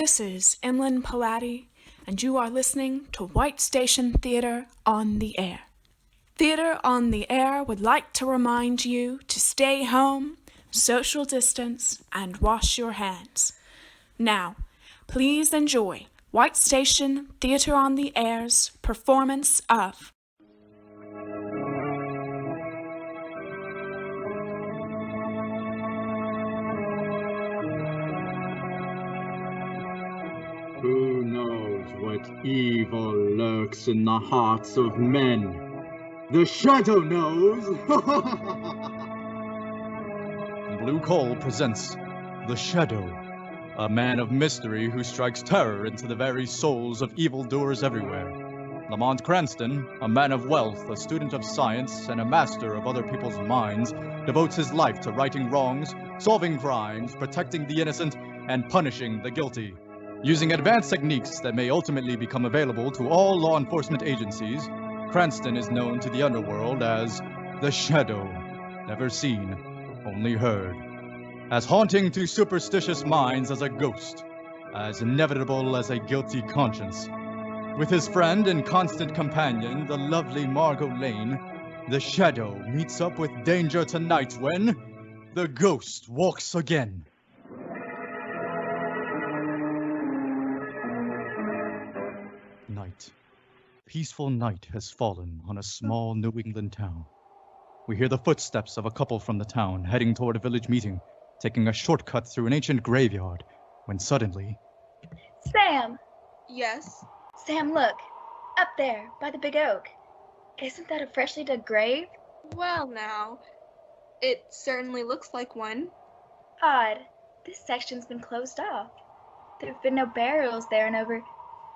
This is Emlyn Palatti, and you are listening to White Station Theatre on the Air. Theatre on the Air would like to remind you to stay home, social distance, and wash your hands. Now, please enjoy White Station Theatre on the Air's performance of Who knows what evil lurks in the hearts of men? The Shadow knows! Blue Coal presents The Shadow, a man of mystery who strikes terror into the very souls of evildoers everywhere. Lamont Cranston, a man of wealth, a student of science, and a master of other people's minds, devotes his life to righting wrongs, solving crimes, protecting the innocent, and punishing the guilty. Using advanced techniques that may ultimately become available to all law enforcement agencies, Cranston is known to the underworld as The Shadow, never seen, only heard. As haunting to superstitious minds as a ghost, as inevitable as a guilty conscience. With his friend and constant companion, the lovely Margot Lane, The Shadow meets up with danger tonight when the ghost walks again. Night. Peaceful night has fallen on a small New England town. We hear the footsteps of a couple from the town heading toward a village meeting, taking a shortcut through an ancient graveyard, when suddenly... Sam! Yes? Sam, look! Up there, by the big oak. Isn't that a freshly dug grave? Well now, it certainly looks like one. Odd. This section's been closed off. There have been no burials there in over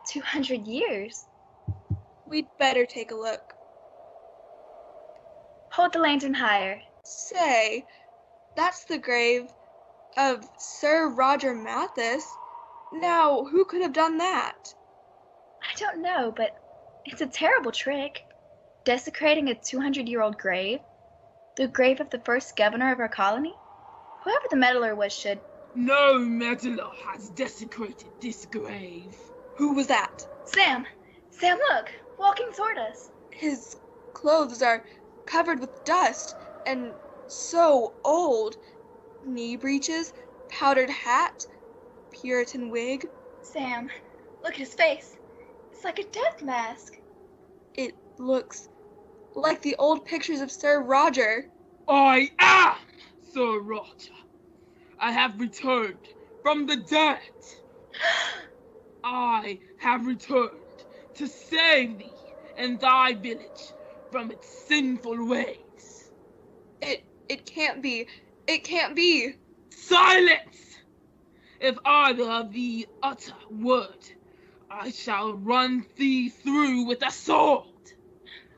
200 years. We'd better take a look. Hold the lantern higher. Say, that's the grave of Sir Roger Mathis. Now, who could have done that? I don't know, but it's a terrible trick. Desecrating a 200-year-old grave. The grave of the first governor of our colony. Whoever the meddler was should... No meddler has desecrated this grave. Who was that? Sam! Sam, look! Walking toward us. His clothes are covered with dust and so old. Knee breeches, powdered hat, Puritan wig. Sam, look at his face. It's like a death mask. It looks like the old pictures of Sir Roger. I am Sir Roger. I have returned from the dead. I have returned to save thee and thy village from its sinful ways. It can't be. It can't be. Silence! If either of thee utter word, I shall run thee through with a sword.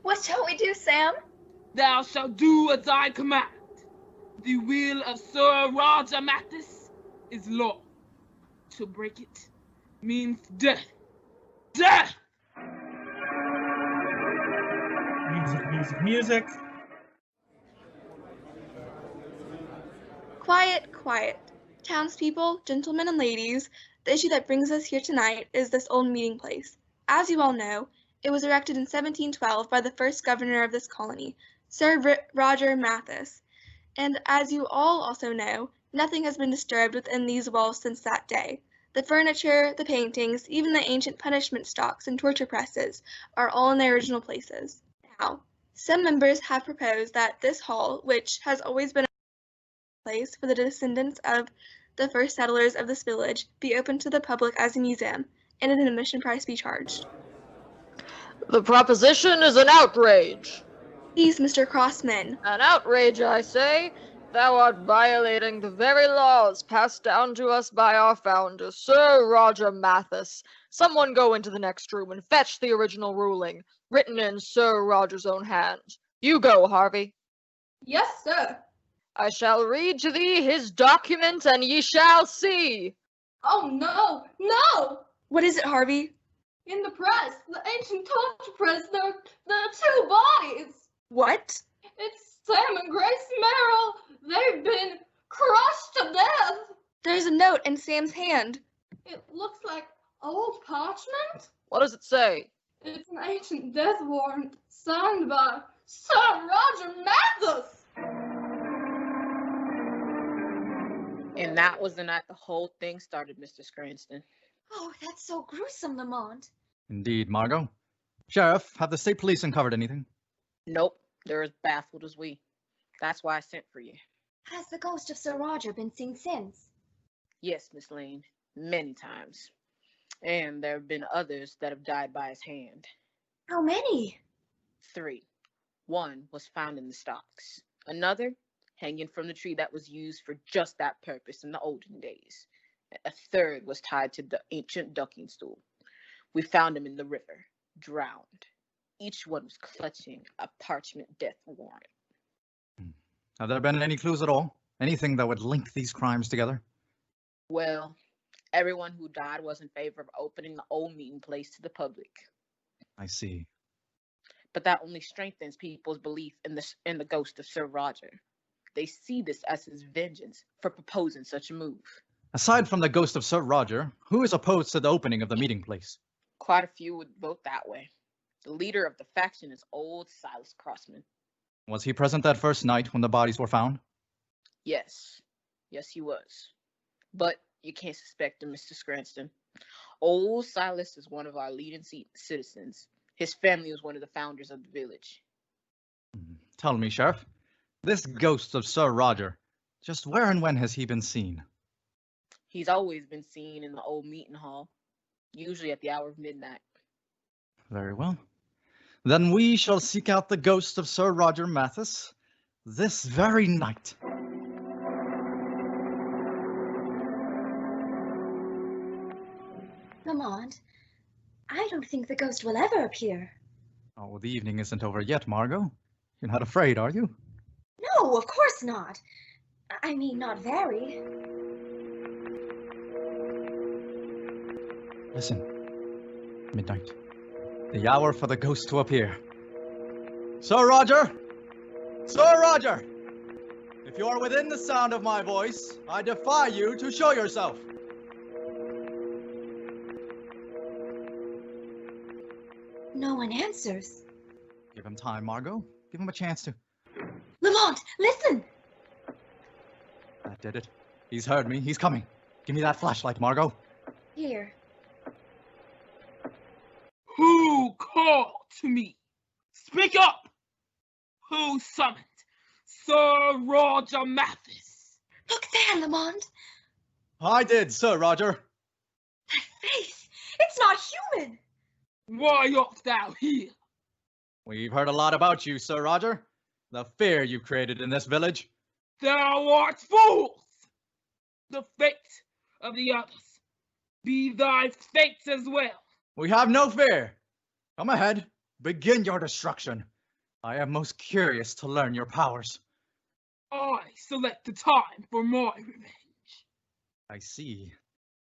What shall we do, Sam? Thou shalt do as I command. The will of Sir Roger Mathis is law. To break it means death. Death! Music, music, music. Quiet, quiet. Townspeople, gentlemen and ladies, the issue that brings us here tonight is this old meeting place. As you all know, it was erected in 1712 by the first governor of this colony, Sir Roger Mathis. And as you all also know, nothing has been disturbed within these walls since that day. The furniture, the paintings, even the ancient punishment stocks and torture presses are all in their original places. Now, some members have proposed that this hall, which has always been a place for the descendants of the first settlers of this village, be open to the public as a museum, and an admission price be charged. The proposition is an outrage. Please, Mr. Crossman. An outrage, I say. Thou art violating the very laws passed down to us by our founder, Sir Roger Mathis. Someone go into the next room and fetch the original ruling, written in Sir Roger's own hand. You go, Harvey. Yes, sir. I shall read to thee his document, and ye shall see. Oh, no, no! What is it, Harvey? In the press, the ancient torture press, there are two bodies. What? It's Sam and Grace Merrill. They've been crushed to death. There's a note in Sam's hand. It looks like old parchment. What does it say? It's an ancient death warrant signed by Sir Roger Mathis. And that was the night the whole thing started, Mr. Scranston. Oh, that's so gruesome, Lamont. Indeed, Margot. Sheriff, have the state police uncovered anything? Nope, they're as baffled as we. That's why I sent for you. Has the ghost of Sir Roger been seen since? Yes, Miss Lane, many times. And there have been others that have died by his hand. How many? 3. 1 was found in the stocks. Another hanging from the tree that was used for just that purpose in the olden days. A 3rd was tied to the ancient ducking stool. We found him in the river, drowned. Each one was clutching a parchment death warrant. Have there been any clues at all? Anything that would link these crimes together? Well, everyone who died was in favor of opening the old meeting place to the public. I see. But that only strengthens people's belief in the ghost of Sir Roger. They see this as his vengeance for proposing such a move. Aside from the ghost of Sir Roger, who is opposed to the opening of the meeting place? Quite a few would vote that way. The leader of the faction is old Silas Crossman. Was he present that first night when the bodies were found? Yes. Yes, he was. But you can't suspect him, Mr. Scranston. Old Silas is one of our leading citizens. His family was one of the founders of the village. Tell me, Sheriff, this ghost of Sir Roger, just where and when has he been seen? He's always been seen in the old meeting hall, usually at the hour of midnight. Very well. Then we shall seek out the ghost of Sir Roger Mathis this very night. Lamont, I don't think the ghost will ever appear. Oh, the evening isn't over yet, Margot. You're not afraid, are you? No, of course not. I mean, not very. Listen. Midnight. The hour for the ghost to appear. Sir Roger! Sir Roger! If you are within the sound of my voice, I defy you to show yourself. No one answers. Give him time, Margot. Give him a chance to... Lamont, listen! That did it. He's heard me. He's coming. Give me that flashlight, Margot. Here. Who called to me? Speak up! Who summoned Sir Roger Mathis? Look there, Lamont. I did, Sir Roger. That face! It's not human! Why art thou here? We've heard a lot about you, Sir Roger. The fear you created in this village. Thou art fools! The fate of the others be thy fate as well. We have no fear. Come ahead. Begin your destruction. I am most curious to learn your powers. I select the time for my revenge. I see.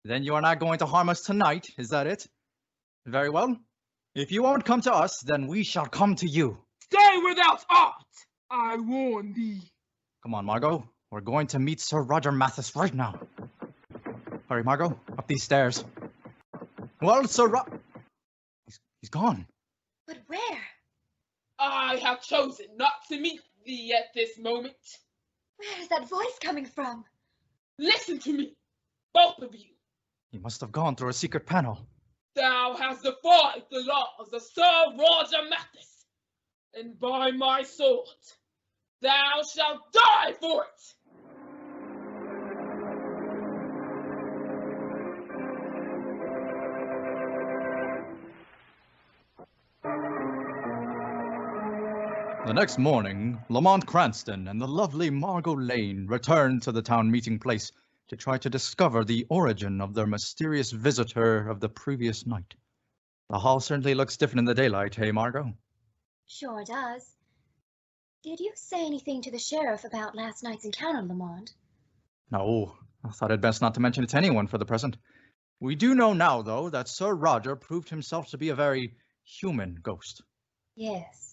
Then you are not going to harm us tonight, is that it? Very well. If you won't come to us, then we shall come to you. Stay without art, I warn thee. Come on, Margot. We're going to meet Sir Roger Mathis right now. Hurry, Margot. Up these stairs. Well, Sir He's gone. But where? I have chosen not to meet thee at this moment. Where is that voice coming from? Listen to me, both of you. He must have gone through a secret panel. Thou hast defied the laws of Sir Roger Mathis, and by my sword, thou shalt die for it! The next morning, Lamont Cranston and the lovely Margot Lane returned to the town meeting place to try to discover the origin of their mysterious visitor of the previous night. The hall certainly looks different in the daylight, hey, Margot? Sure does. Did you say anything to the sheriff about last night's encounter, Lamont? No, I thought it best not to mention it to anyone for the present. We do know now, though, that Sir Roger proved himself to be a very human ghost. Yes.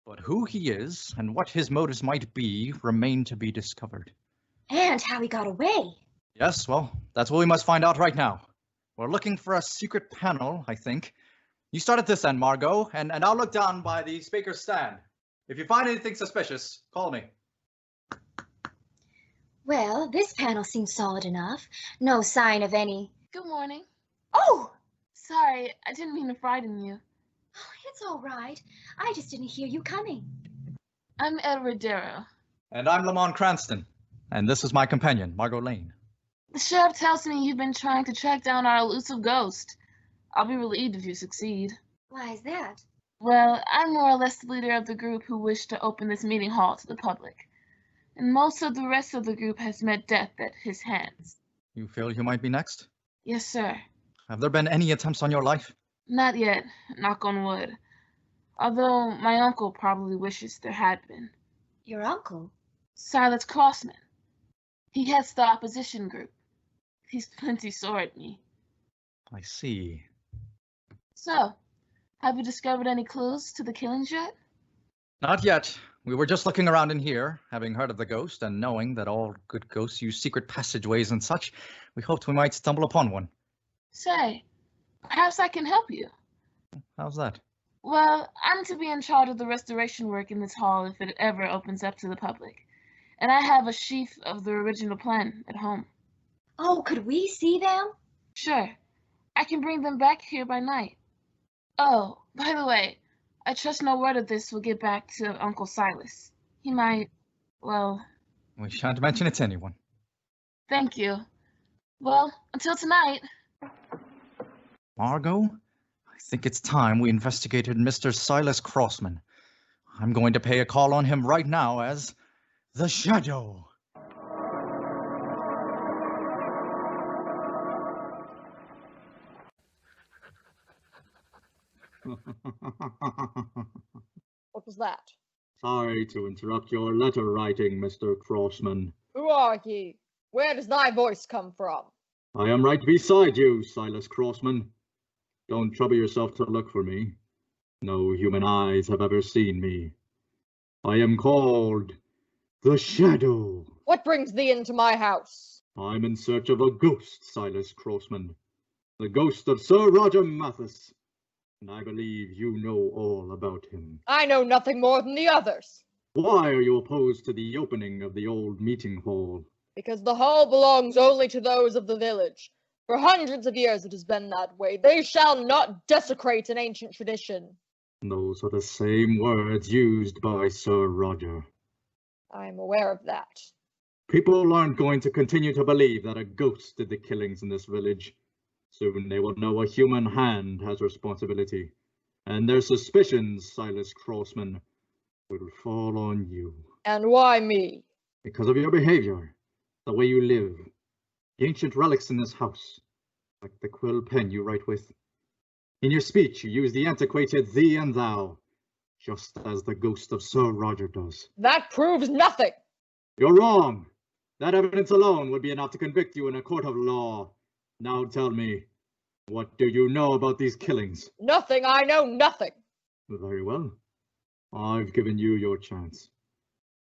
But who he is and what his motives might be remain to be discovered. And how he got away. Yes, well, that's what we must find out right now. We're looking for a secret panel, I think. You start at this end, Margot, and I'll look down by the speaker's stand. If you find anything suspicious, call me. Well, this panel seems solid enough. No sign of any... Good morning. Oh! Sorry, I didn't mean to frighten you. Oh, it's all right. I just didn't hear you coming. I'm Edward Darrow. And I'm Lamont Cranston. And this is my companion, Margot Lane. The sheriff tells me you've been trying to track down our elusive ghost. I'll be relieved if you succeed. Why is that? Well, I'm more or less the leader of the group who wished to open this meeting hall to the public. And most of the rest of the group has met death at his hands. You feel you might be next? Yes, sir. Have there been any attempts on your life? Not yet, knock on wood. Although my uncle probably wishes there had been. Your uncle? Silas Crossman. He heads the opposition group. He's plenty sore at me. I see. So, have you discovered any clues to the killings yet? Not yet. We were just looking around in here, having heard of the ghost and knowing that all good ghosts use secret passageways and such. We hoped we might stumble upon one. Say, perhaps I can help you. How's that? Well, I'm to be in charge of the restoration work in this hall if it ever opens up to the public. And I have a sheaf of the original plan at home. Oh, could we see them? Sure. I can bring them back here by night. Oh, by the way, I trust no word of this will get back to Uncle Silas. He might, well... We shan't mention it to anyone. Thank you. Well, until tonight. Margot, I think it's time we investigated Mr. Silas Crossman. I'm going to pay a call on him right now as the Shadow. What was that? Sorry to interrupt your letter writing, Mr. Crossman. Who are ye? Where does thy voice come from? I am right beside you, Silas Crossman. Don't trouble yourself to look for me. No human eyes have ever seen me. I am called the Shadow. What brings thee into my house? I'm in search of a ghost, Silas Crossman. The ghost of Sir Roger Mathis. And I believe you know all about him. I know nothing more than the others. Why are you opposed to the opening of the old meeting hall? Because the hall belongs only to those of the village. For hundreds of years it has been that way. They shall not desecrate an ancient tradition. Those are the same words used by Sir Roger. I am aware of that. People aren't going to continue to believe that a ghost did the killings in this village. Soon they will know a human hand has responsibility. And their suspicions, Silas Crossman, will fall on you. And why me? Because of your behavior, the way you live, the ancient relics in this house, like the quill pen you write with. In your speech, you use the antiquated thee and thou, just as the ghost of Sir Roger does. That proves nothing. You're wrong. That evidence alone would be enough to convict you in a court of law. Now tell me, what do you know about these killings? Nothing, I know nothing. Very well. I've given you your chance.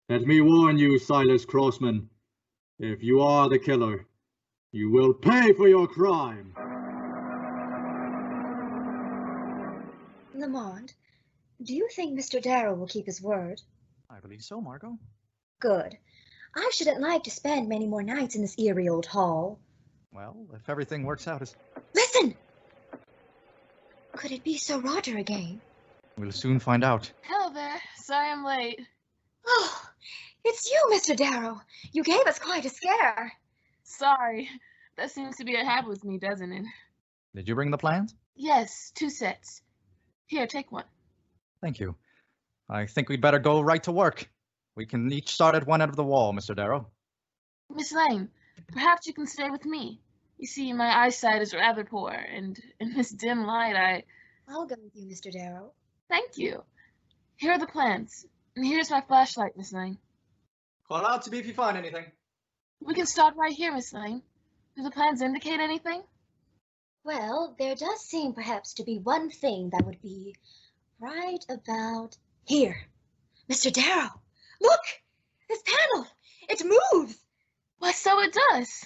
Let me warn you, Silas Crossman. If you are the killer, you will pay for your crime. Lamont, do you think Mr. Darrow will keep his word? I believe so, Margot. Good. I shouldn't like to spend many more nights in this eerie old hall. Well, if everything works out as... Listen! Could it be Sir Roger again? We'll soon find out. Hello there. Sorry I'm late. Oh, it's you, Mr. Darrow. You gave us quite a scare. Sorry. That seems to be a habit with me, doesn't it? Did you bring the plans? Yes, 2 sets. Here, take one. Thank you. I think we'd better go right to work. We can each start at one end of the wall, Mr. Darrow. Miss Lane, perhaps you can stay with me. You see, my eyesight is rather poor, and in this dim light, I'll go with you, Mr. Darrow. Thank you. Here are the plans, and here's my flashlight, Miss Lane. Call out to me if you find anything. We can start right here, Miss Lane. Do the plans indicate anything? Well, there does seem perhaps to be one thing that would be right about here. Mr. Darrow, look! This panel! It moves! Why, so it does.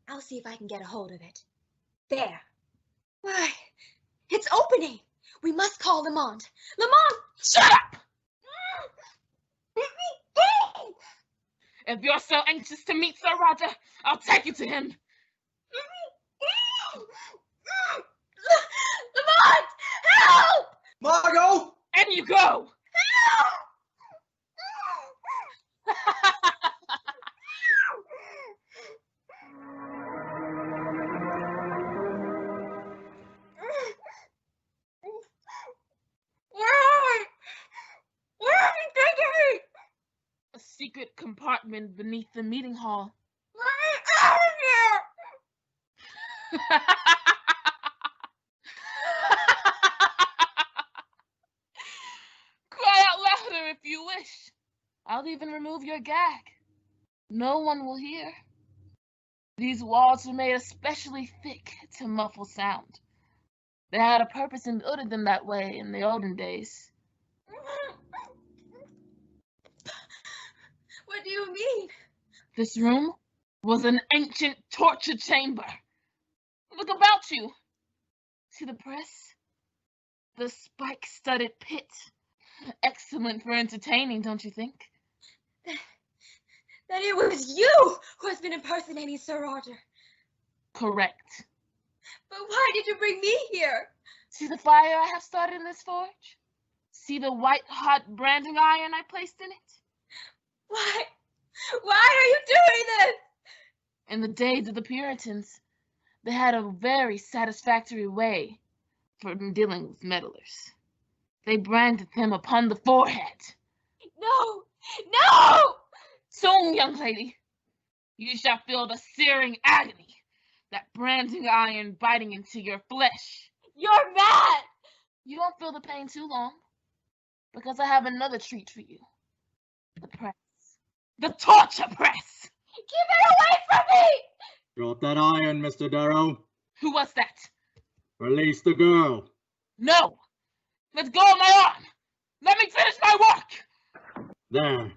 I'll see if I can get a hold of it. fair. Why, it's opening. We must call Lamont. Lamont! Shut up! If you're so anxious to meet Sir Roger, I'll take you to him. Lamont! Help! Margot! And you go! Where have you taken me? A secret compartment beneath the meeting hall. Let me out of here! Cry out louder if you wish. I'll even remove your gag. No one will hear. These walls were made especially thick to muffle sound. They had a purpose in building them that way in the olden days. What do you mean? This room was an ancient torture chamber. Look about you. See the press? The spike-studded pit. Excellent for entertaining, don't you think? That it was you who has been impersonating Sir Roger. Correct. But why did you bring me here? See the fire I have started in this forge? See the white-hot branding iron I placed in it? Why? Why are you doing this? In the days of the Puritans, they had a very satisfactory way for dealing with meddlers. They branded them upon the forehead. No! No! Soon, young lady, you shall feel the searing agony, that branding iron biting into your flesh. You're mad! You don't feel the pain too long, because I have another treat for you. The press. The torture press! Keep it away from me! Drop that iron, Mr. Darrow. Who was that? Release the girl. No! Let go of my arm! Let me finish my work! There.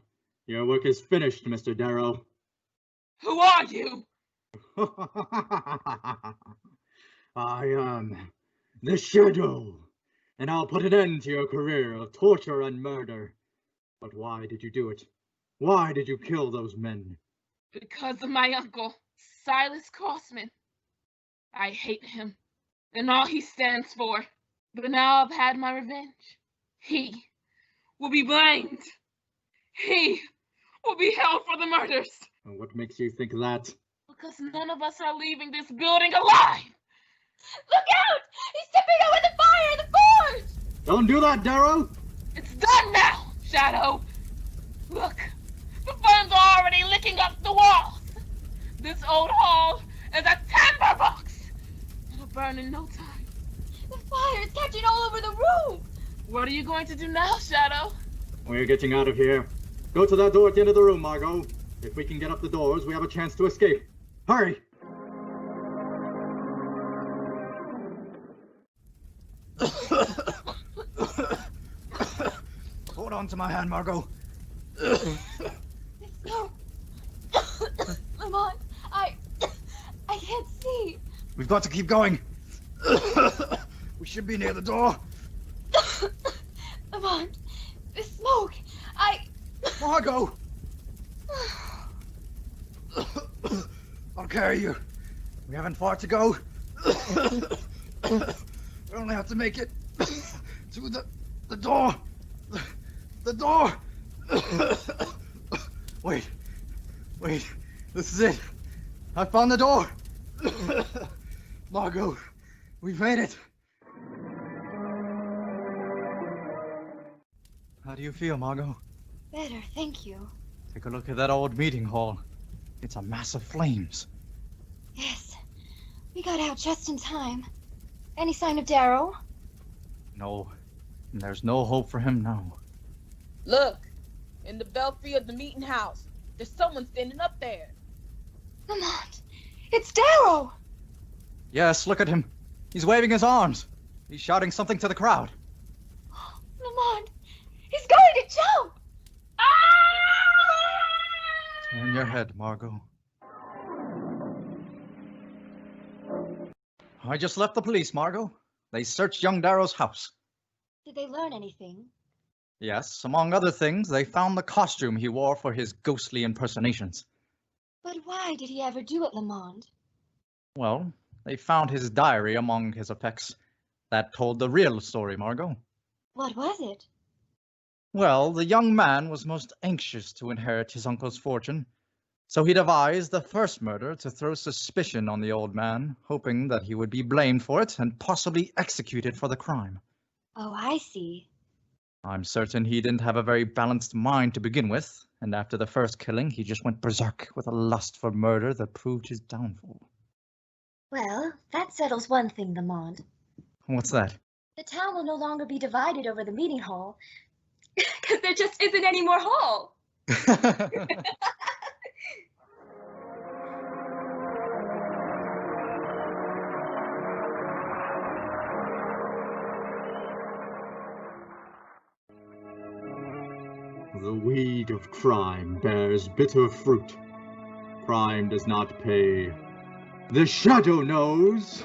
Your work is finished, Mr. Darrow. Who are you? I am the Shadow, and I'll put an end to your career of torture and murder. But why did you do it? Why did you kill those men? Because of my uncle, Silas Crossman. I hate him and all he stands for. But now I've had my revenge. He will be blamed. He will be held for the murders. And what makes you think that? Because none of us are leaving this building alive. Look out! He's tipping over the fire in the forge! Don't do that, Darrow! It's done now, Shadow. Look, the flames are already licking up the walls. This old hall is a timber box. It'll burn in no time. The fire is catching all over the room! What are you going to do now, Shadow? We're getting out of here. Go to that door at the end of the room, Margot. If we can get up the doors, we have a chance to escape. Hurry! Hold on to my hand, Margot. No. Lamont, I can't see. We've got to keep going. We should be near the door. Lamont, the smoke. Margot! I'll carry you. We haven't far to go. We only have to make it to the door. The door. Wait. This is it. I found the door. Margot, we've made it. How do you feel, Margot? Better, thank you. Take a look at that old meeting hall. It's a mass of flames. Yes, we got out just in time. Any sign of Darrow? No, there's no hope for him now. Look, in the belfry of the meeting house, there's someone standing up there. Lamont, it's Darrow! Yes, look at him. He's waving his arms. He's shouting something to the crowd. Lamont, he's going to jump! Turn your head, Margot. I just left the police, Margot. They searched young Darrow's house. Did they learn anything? Yes, among other things, they found the costume he wore for his ghostly impersonations. But why did he ever do it, Lamond? Well, they found his diary among his effects. That told the real story, Margot. What was it? Well, the young man was most anxious to inherit his uncle's fortune, so he devised the first murder to throw suspicion on the old man, hoping that he would be blamed for it and possibly executed for the crime. Oh, I see. I'm certain he didn't have a very balanced mind to begin with, and after the first killing, he just went berserk with a lust for murder that proved his downfall. Well, that settles one thing, Lamond. What's that? The town will no longer be divided over the meeting hall, because there just isn't any more hall. The weed of crime bears bitter fruit. Crime does not pay. The shadow knows!